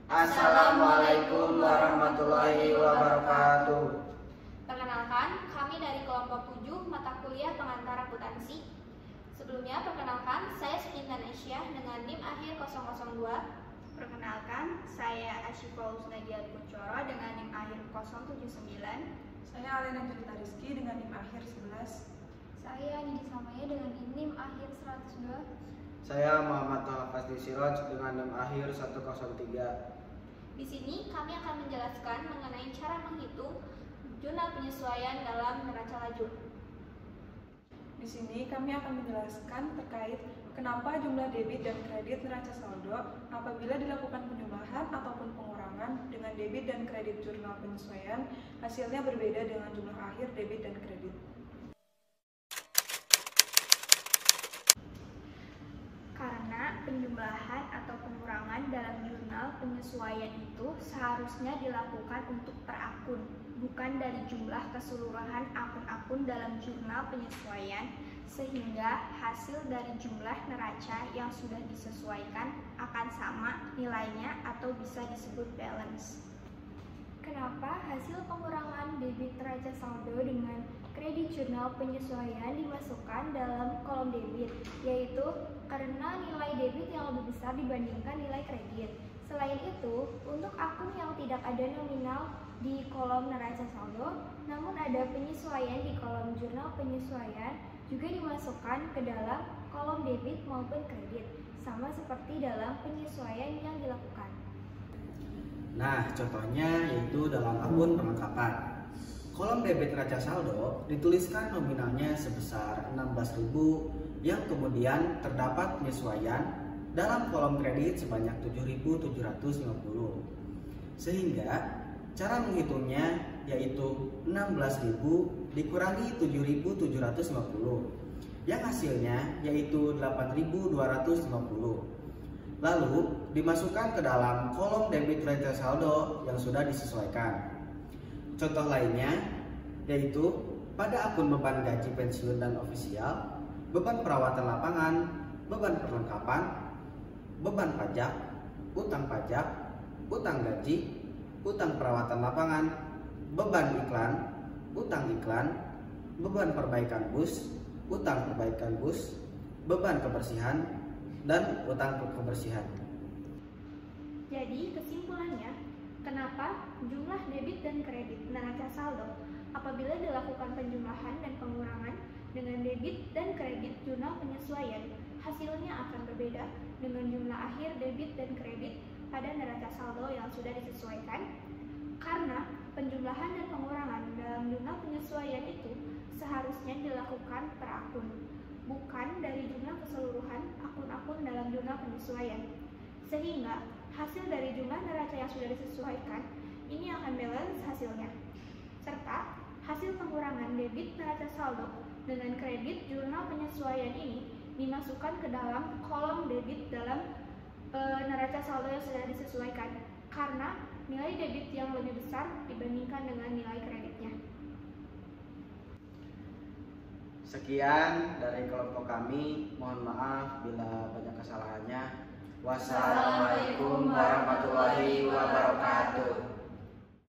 Assalamualaikum warahmatullahi wabarakatuh. Perkenalkan, kami dari kelompok 7 mata kuliah pengantar akuntansi. Sebelumnya, perkenalkan, saya Sukinta Aisyah dengan NIM akhir 002. Perkenalkan, saya Asyifa Usnadia Kuncoro dengan NIM akhir 079. Saya Alena Jelita Rizky dengan NIM akhir 11. Saya Nidi Samaya dengan NIM akhir 102. Saya Muhammad Fazli Siraj dengan NIM akhir 103. Di sini kami akan menjelaskan mengenai cara menghitung jurnal penyesuaian dalam neraca lajur. Di sini kami akan menjelaskan terkait kenapa jumlah debit dan kredit neraca saldo apabila dilakukan penjumlahan ataupun pengurangan dengan debit dan kredit jurnal penyesuaian hasilnya berbeda dengan jumlah akhir debit dan kredit. Karena penjumlahan atau pengurangan dalam jurnal penyesuaian itu seharusnya dilakukan untuk per akun, bukan dari jumlah keseluruhan akun-akun dalam jurnal penyesuaian, sehingga hasil dari jumlah neraca yang sudah disesuaikan akan sama nilainya atau bisa disebut balance. Kenapa hasil pengurangan debit neraca saldo dengan kredit jurnal penyesuaian dimasukkan dalam kolom debit, yaitu karena nilai debit yang lebih besar dibandingkan nilai kredit. Selain itu, untuk akun yang tidak ada nominal di kolom neraca saldo, namun ada penyesuaian di kolom jurnal penyesuaian, juga dimasukkan ke dalam kolom debit maupun kredit, sama seperti dalam penyesuaian yang dilakukan. Nah, contohnya yaitu dalam akun perlengkapan. Kolom debit neraca saldo dituliskan nominalnya sebesar 16.000 yang kemudian terdapat penyesuaian dalam kolom kredit sebanyak 7.750. Sehingga cara menghitungnya yaitu 16.000 dikurangi 7.750 yang hasilnya yaitu 8.250. Lalu dimasukkan ke dalam kolom debit neraca saldo yang sudah disesuaikan. Contoh lainnya yaitu pada akun beban gaji pensiun dan ofisial, beban perawatan lapangan, beban perlengkapan, beban pajak, utang gaji, utang perawatan lapangan, beban iklan, utang iklan, beban perbaikan bus, utang perbaikan bus, beban kebersihan, dan utang kebersihan. Jadi, kesimpulannya, kenapa jumlah debit dan kredit neraca saldo apabila dilakukan penjumlahan dan pengurangan dengan debit dan kredit jurnal penyesuaian hasilnya akan berbeda dengan jumlah akhir debit dan kredit pada neraca saldo yang sudah disesuaikan? Karena penjumlahan dan pengurangan dalam jurnal penyesuaian itu seharusnya dilakukan per akun, bukan dari jumlah keseluruhan akun-akun dalam jurnal penyesuaian. Sehingga hasil dari jumlah neraca yang sudah disesuaikan ini akan balance hasilnya. Serta hasil pengurangan debit neraca saldo dengan kredit jurnal penyesuaian ini dimasukkan ke dalam kolom debit dalam neraca saldo yang sudah disesuaikan karena nilai debit yang lebih besar dibandingkan dengan nilai kreditnya. Sekian dari kelompok kami, mohon maaf bila banyak kesalahannya. Wassalamualaikum warahmatullahi wabarakatuh.